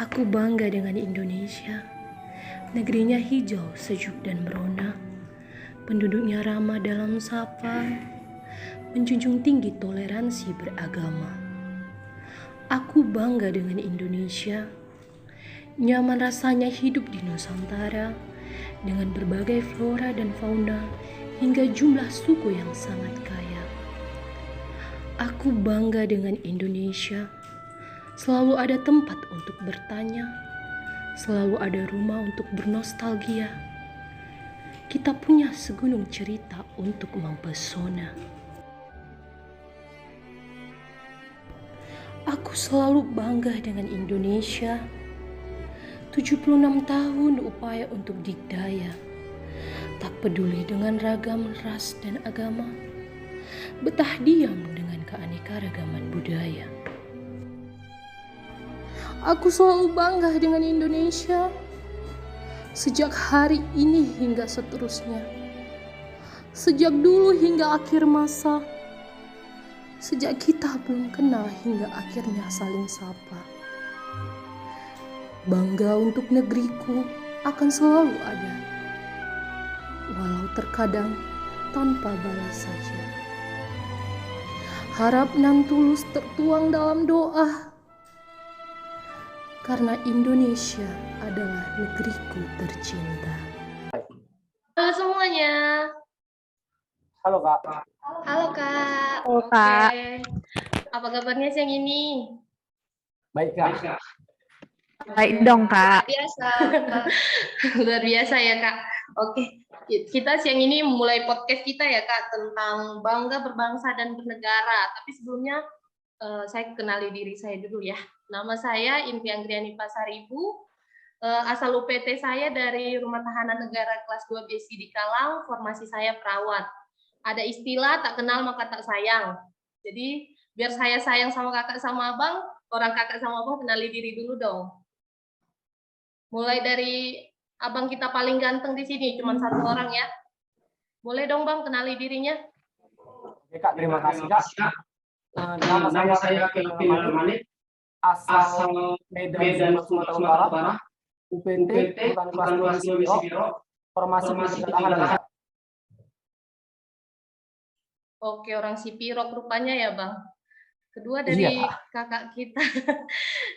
Aku bangga dengan Indonesia. Negerinya hijau, sejuk dan merona. Penduduknya ramah dalam sapa, menjunjung tinggi toleransi beragama. Aku bangga dengan Indonesia. Nyaman rasanya hidup di Nusantara dengan berbagai flora dan fauna hingga jumlah suku yang sangat kaya. Aku bangga dengan Indonesia. Selalu ada tempat untuk bertanya, selalu ada rumah untuk bernostalgia. Kita punya segunung cerita untuk mempesona. Aku selalu bangga dengan Indonesia. 76 tahun upaya untuk dikdaya. Tak peduli dengan ragam ras dan agama. Betah diam dengan keanekaragaman budaya. Aku selalu bangga dengan Indonesia. Sejak hari ini hingga seterusnya. Sejak dulu hingga akhir masa. Sejak kita belum kenal hingga akhirnya saling sapa. Bangga untuk negeriku akan selalu ada. Walau terkadang tanpa balas saja. Harap nan tulus tertuang dalam doa. Karena Indonesia adalah negeriku tercinta. Halo semuanya. Halo Kak. Halo Kak. Halo Kak. Oke. Apa kabarnya siang ini? Baik Kak. Baik dong Kak. Biasa. Luar biasa ya Kak. Oke. Kita siang ini mulai podcast kita ya Kak tentang bangga berbangsa dan bernegara. Tapi sebelumnya saya kenali diri saya dulu ya. Nama saya Inti Anggriani Pasaribu. Asal UPT saya dari Rumah Tahanan Negara kelas 2 B di Kalang, formasi saya perawat. Ada istilah tak kenal maka tak sayang. Jadi biar saya sayang sama kakak sama abang, orang kakak sama abang kenali diri dulu dong. Mulai dari abang kita paling ganteng di sini, cuma satu orang ya. Boleh dong bang kenali dirinya. Oke Kak, terima kasih Kak. Nama saya Kelvin Armani, asal Medan, Sumatera Utara, UPT, bukan kelas 2 Biro, formasi penjagaan. Oke, orang Sipirok rupanya ya bang. Kedua dari kakak kita,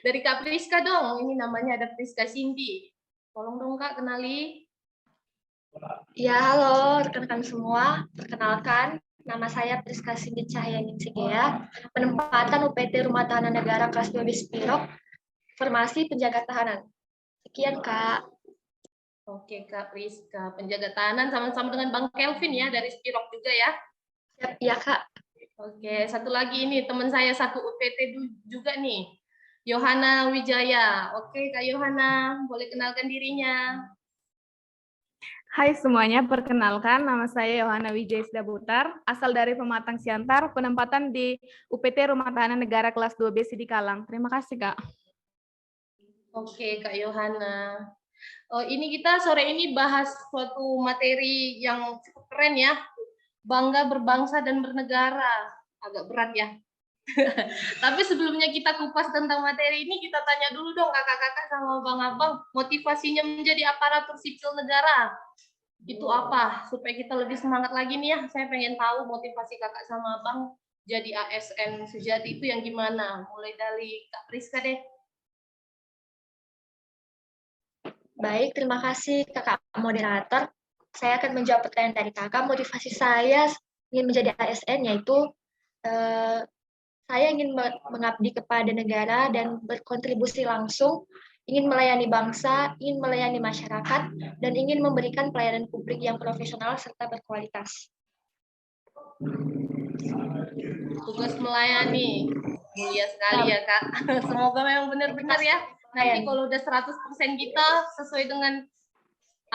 dari Kak Priska dong. Ini namanya ada Priska Cindy. Tolong dong Kak kenali. Ya, halo rekan-rekan semua. Perkenalkan, nama saya Priska Cindy Cahyaningsigea, penempatan UPT Rumah Tahanan Negara kelas 2 Bispirok, formasi penjaga tahanan. Sekian Kak. Oke Kak Priska, penjaga tahanan sama-sama dengan Bang Kelvin ya, dari Spirok juga ya. Siap, ya Kak. Oke, satu lagi ini teman saya satu UPT juga nih, Yohana Wijaya. Oke Kak Yohana, boleh kenalkan dirinya. Hai semuanya, perkenalkan nama saya Yohana Wijaya Sidabutar, asal dari Pematang Siantar, penempatan di UPT Rumah Tahanan Negara kelas 2B di Kalang. Terima kasih Kak. Oke Kak Yohana. Ini kita sore ini bahas suatu materi yang cukup keren ya. Bangga berbangsa dan bernegara. Agak berat ya. Tapi sebelumnya kita kupas tentang materi ini, kita tanya dulu dong kakak-kakak sama abang-abang, motivasinya menjadi aparatur sipil negara. Itu apa? Supaya kita lebih semangat lagi nih ya. Saya pengen tahu motivasi kakak sama abang jadi ASN sejati itu yang gimana? Mulai dari Kak Priska deh. Baik, terima kasih Kakak moderator. Saya akan menjawab pertanyaan dari Kakak. Motivasi saya ingin menjadi ASN yaitu saya ingin mengabdi kepada negara dan berkontribusi langsung, ingin melayani bangsa, ingin melayani masyarakat, dan ingin memberikan pelayanan publik yang profesional serta berkualitas. Tugas melayani, mulia sekali ya Kak. Semoga memang benar-benar ya. Nanti kalau udah 100% kita sesuai dengan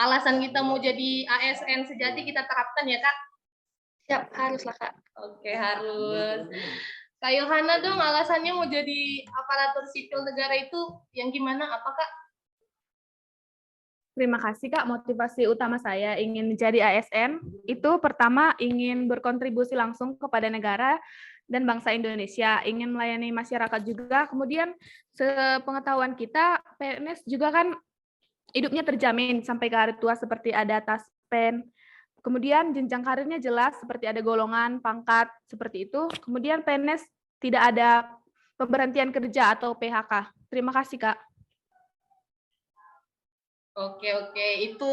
alasan kita mau jadi ASN sejati kita terapkan ya Kak. Siap, haruslah Kak. Oke, harus. Kak Yohana dong, alasannya mau jadi aparatur sipil negara itu yang gimana? Apa Kak? Terima kasih Kak, motivasi utama saya ingin menjadi ASN, itu pertama ingin berkontribusi langsung kepada negara dan bangsa Indonesia, ingin melayani masyarakat juga. Kemudian sepengetahuan kita, PNS juga kan hidupnya terjamin sampai ke hari tua, seperti ada taspen. Kemudian jenjang karirnya jelas, seperti ada golongan, pangkat, seperti itu. Kemudian PNS tidak ada pemberhentian kerja atau PHK. Terima kasih, Kak. Oke, itu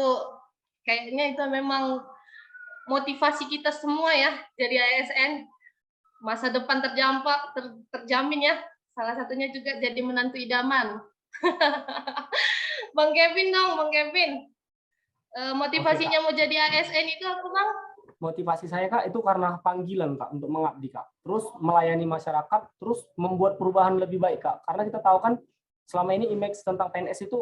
kayaknya itu memang motivasi kita semua ya jadi ASN. Masa depan terjamin ya. Salah satunya juga jadi menantu idaman. Bang Kevin dong, Bang Kevin. Motivasinya mau jadi ASN itu apa, Bang? Motivasi saya, Kak, itu karena panggilan, Kak, untuk mengabdi, Kak. Terus melayani masyarakat, terus membuat perubahan lebih baik, Kak. Karena kita tahu kan selama ini image tentang PNS itu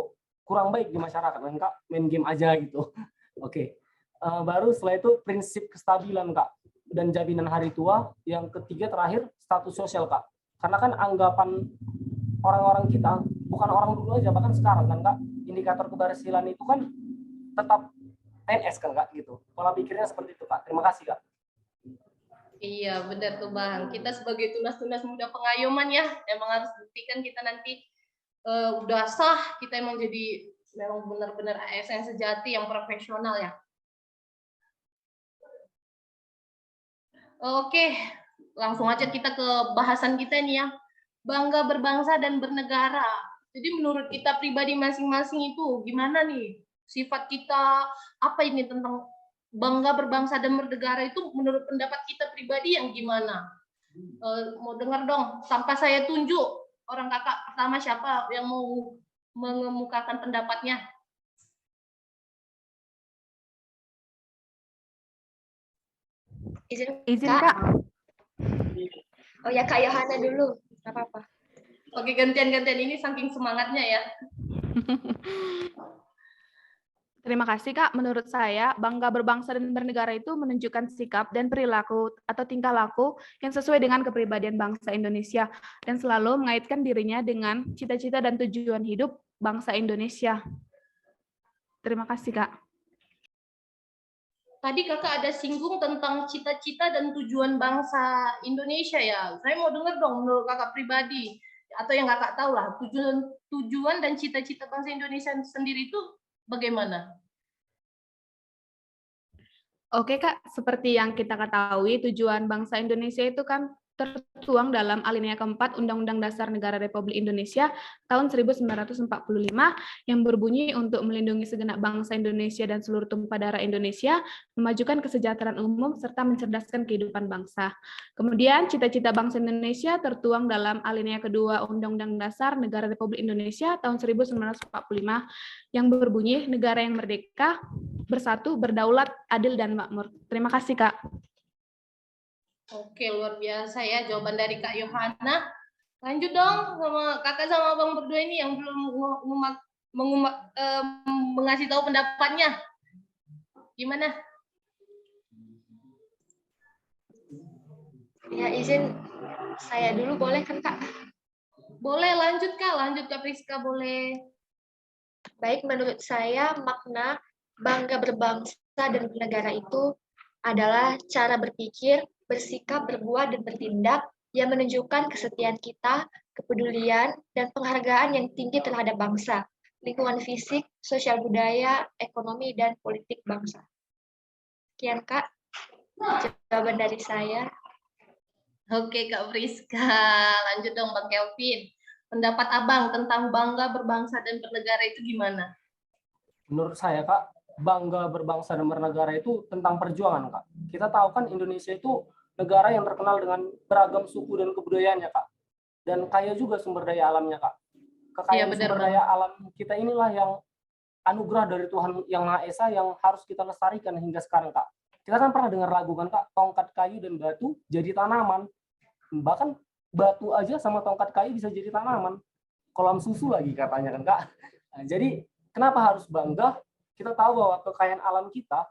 kurang baik di masyarakat, kan, Kak? Main game aja gitu. Oke. Baru setelah itu prinsip kestabilan, Kak, dan jaminan hari tua. Yang ketiga terakhir status sosial, Kak. Karena kan anggapan orang-orang kita, bukan orang dulu aja, bahkan sekarang kan, Kak, indikator keberhasilan itu kan tetap PNS kan, Kak, gitu. Pola pikirnya seperti itu, Kak. Terima kasih, Kak. Iya, benar tuh, Bang. Kita sebagai tunas-tunas muda pengayoman ya, emang harus buktikan kita nanti udah sah, kita emang jadi memang benar-benar ASN sejati yang profesional ya. Oke, langsung aja kita ke bahasan kita nih ya. Bangga berbangsa dan bernegara. Jadi menurut kita pribadi masing-masing itu gimana nih? Sifat kita apa ini tentang bangga berbangsa dan bernegara itu menurut pendapat kita pribadi yang gimana? Mau dengar dong, tanpa saya tunjuk orang kakak pertama siapa yang mau mengemukakan pendapatnya? Izin, Kak. Oh ya, Kak Yohana dulu. Nggak apa-apa. Oke, gantian-gantian ini saking semangatnya ya. Terima kasih, Kak. Menurut saya, bangga berbangsa dan bernegara itu menunjukkan sikap dan perilaku atau tingkah laku yang sesuai dengan kepribadian bangsa Indonesia dan selalu mengaitkan dirinya dengan cita-cita dan tujuan hidup bangsa Indonesia. Terima kasih, Kak. Tadi kakak ada singgung tentang cita-cita dan tujuan bangsa Indonesia ya. Saya mau dengar dong menurut kakak pribadi atau yang kakak tahu lah tujuan dan cita-cita bangsa Indonesia sendiri itu bagaimana? Oke, Kak, seperti yang kita ketahui, tujuan bangsa Indonesia itu kan tertuang dalam alinea keempat Undang-Undang Dasar Negara Republik Indonesia tahun 1945 yang berbunyi untuk melindungi segenap bangsa Indonesia dan seluruh tumpah darah Indonesia, memajukan kesejahteraan umum, serta mencerdaskan kehidupan bangsa. Kemudian, cita-cita bangsa Indonesia tertuang dalam alinea kedua Undang-Undang Dasar Negara Republik Indonesia tahun 1945 yang berbunyi negara yang merdeka, bersatu, berdaulat, adil, dan makmur. Terima kasih, Kak. Oke, luar biasa ya jawaban dari Kak Yohana. Lanjut dong sama kakak sama abang berdua ini yang belum mengasih tahu pendapatnya. Gimana? Ya, izin saya dulu boleh kan, Kak? Boleh, lanjut Kak Priska, boleh. Baik, menurut saya makna bangga berbangsa dan bernegara itu adalah cara berpikir, bersikap, berbuat, dan bertindak yang menunjukkan kesetiaan kita, kepedulian, dan penghargaan yang tinggi terhadap bangsa, lingkungan fisik, sosial budaya, ekonomi, dan politik bangsa. Sekian, Kak, jawaban dari saya. Oke, Kak Priska. Lanjut dong, Bang Kelvin. Pendapat Abang tentang bangga berbangsa dan bernegara itu gimana? Menurut saya, Kak, bangga berbangsa dan bernegara itu tentang perjuangan, Kak. Kita tahu kan Indonesia itu negara yang terkenal dengan beragam suku dan kebudayaannya, Kak. Dan kaya juga sumber daya alamnya, Kak. Kekayaan sumber daya alam kita inilah yang anugerah dari Tuhan Yang Maha Esa yang harus kita lestarikan hingga sekarang, Kak. Kita kan pernah dengar lagu kan, Kak, tongkat kayu dan batu jadi tanaman. Bahkan batu aja sama tongkat kayu bisa jadi tanaman. Kolam susu lagi katanya kan, Kak. Nah, jadi kenapa harus bangga? Kita tahu bahwa kekayaan alam kita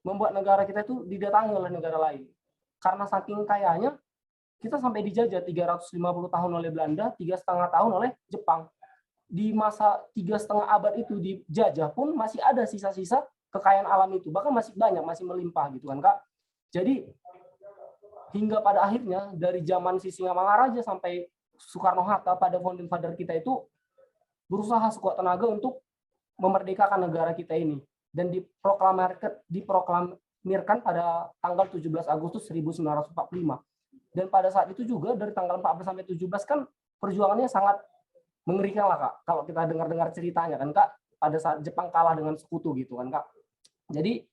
membuat negara kita itu didatangi oleh negara lain. Karena saking kayanya, kita sampai dijajah 350 tahun oleh Belanda, 3,5 tahun oleh Jepang. Di masa 3,5 abad itu dijajah pun masih ada sisa-sisa kekayaan alam itu. Bahkan masih banyak, masih melimpah gitu kan, Kak. Jadi, hingga pada akhirnya dari zaman Sisingamangaraja sampai Soekarno-Hatta, pada founding father kita itu berusaha sekuat tenaga untuk memerdekakan negara kita ini, dan diproklamirkan pada tanggal 17 Agustus 1945. Dan pada saat itu juga dari tanggal 14 sampai 17 kan perjuangannya sangat mengerikan lah Kak, kalau kita dengar-dengar ceritanya kan Kak, pada saat Jepang kalah dengan sekutu gitu kan Kak. Jadi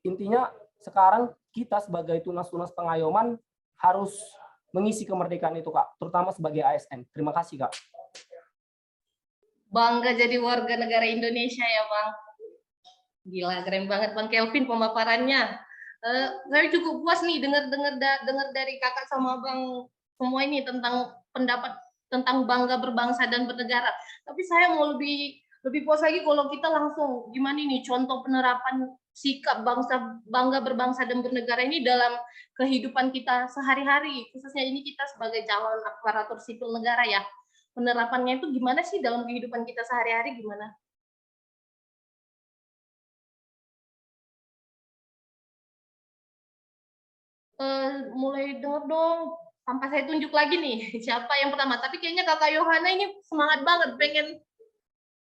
intinya sekarang kita sebagai tunas-tunas pengayoman harus mengisi kemerdekaan itu Kak, terutama sebagai ASN. Terima kasih Kak. Bangga jadi warga negara Indonesia ya Bang. Gila, keren banget Bang Kelvin pemaparannya. Saya cukup puas nih dengar dari kakak sama Bang semua ini tentang pendapat tentang bangga berbangsa dan bernegara. Tapi saya mau lebih puas lagi kalau kita langsung gimana nih contoh penerapan sikap bangga berbangsa dan bernegara ini dalam kehidupan kita sehari-hari, khususnya ini kita sebagai calon aparatur sipil negara ya. Penerapannya itu gimana sih dalam kehidupan kita sehari-hari gimana? Mulai denger dong, tanpa saya tunjuk lagi nih siapa yang pertama. Tapi kayaknya Kakak Yohana ini semangat banget pengen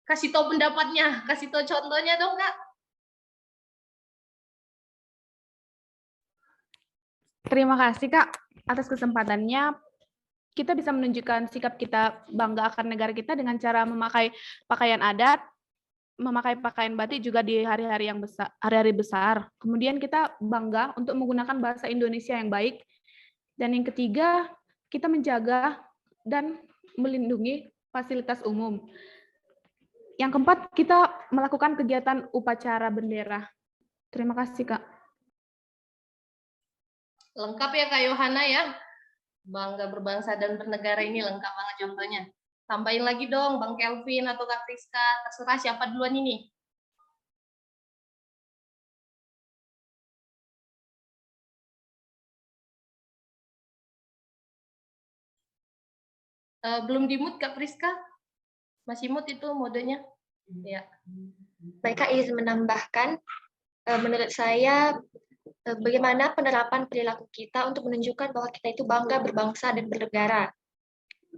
kasih tahu pendapatnya, kasih tahu contohnya dong Kak. Terima kasih Kak atas kesempatannya. Kita bisa menunjukkan sikap kita bangga akan negara kita dengan cara memakai pakaian adat, memakai pakaian batik juga di hari-hari yang besar, hari-hari besar. Kemudian kita bangga untuk menggunakan bahasa Indonesia yang baik. Dan yang ketiga, kita menjaga dan melindungi fasilitas umum. Yang keempat, kita melakukan kegiatan upacara bendera. Terima kasih, Kak. Lengkap ya Kak Yohana ya. Bangga berbangsa dan bernegara ini lengkap banget contohnya. Tambahin lagi dong Bang Kelvin atau Kak Priska, terserah siapa duluan ini. Belum di-mute Kak Priska? Masih mute itu modenya? Ya. Baik Kak, izin menambahkan, menurut saya bagaimana penerapan perilaku kita untuk menunjukkan bahwa kita itu bangga berbangsa dan bernegara.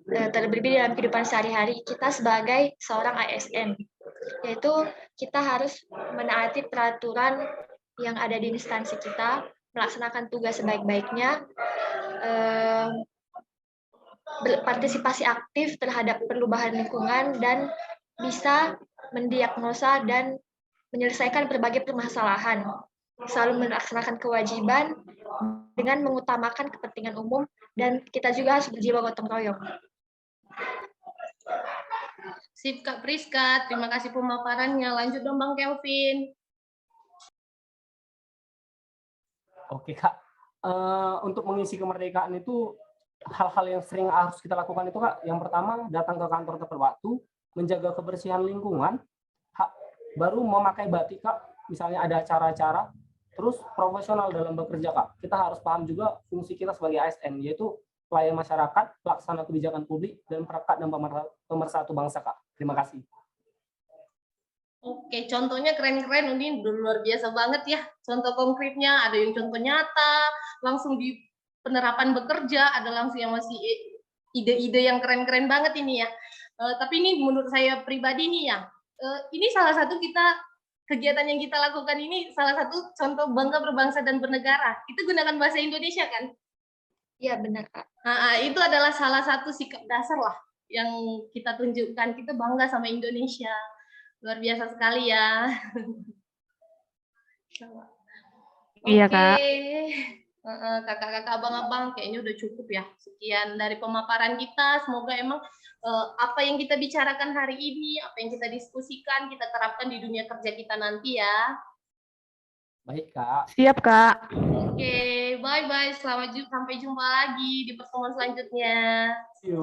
Terlebih dalam kehidupan sehari-hari kita sebagai seorang ASN, yaitu kita harus menaati peraturan yang ada di instansi kita, melaksanakan tugas sebaik-baiknya, berpartisipasi aktif terhadap perubahan lingkungan, dan bisa mendiagnosa dan menyelesaikan berbagai permasalahan, selalu melaksanakan kewajiban dengan mengutamakan kepentingan umum, dan kita juga harus berjiwa gotong royong. Sip Kak Priska, terima kasih pemaparannya. Lanjut dong Bang Kelvin. Oke Kak, untuk mengisi kemerdekaan itu hal-hal yang sering harus kita lakukan itu Kak, yang pertama datang ke kantor tepat waktu, menjaga kebersihan lingkungan, baru memakai batik Kak, misalnya ada acara-acara, terus profesional dalam bekerja Kak. Kita harus paham juga fungsi kita sebagai ASN, yaitu pelayan masyarakat, pelaksana kebijakan publik, dan perekat dan pemersatu bangsa Kak. Terima kasih. Oke, contohnya keren-keren, ini luar biasa banget ya. Contoh konkretnya, ada yang contoh nyata, langsung di penerapan bekerja, ada langsung yang masih ide-ide yang keren-keren banget ini ya. Tapi ini menurut saya pribadi nih ya, ini salah satu kegiatan yang kita lakukan ini salah satu contoh bangga berbangsa dan bernegara. Kita gunakan bahasa Indonesia kan? Iya benar Kak. Nah, itu adalah salah satu sikap dasar lah yang kita tunjukkan. Kita bangga sama Indonesia. Luar biasa sekali ya. Iya, Kak. Kakak-kakak, abang-abang, kayaknya udah cukup ya. Sekian dari pemaparan kita. Semoga emang apa yang kita bicarakan hari ini, apa yang kita diskusikan, kita terapkan di dunia kerja kita nanti ya. Baik Kak. Siap, Kak. Oke, bye-bye. Sampai jumpa lagi di pertemuan selanjutnya. See you.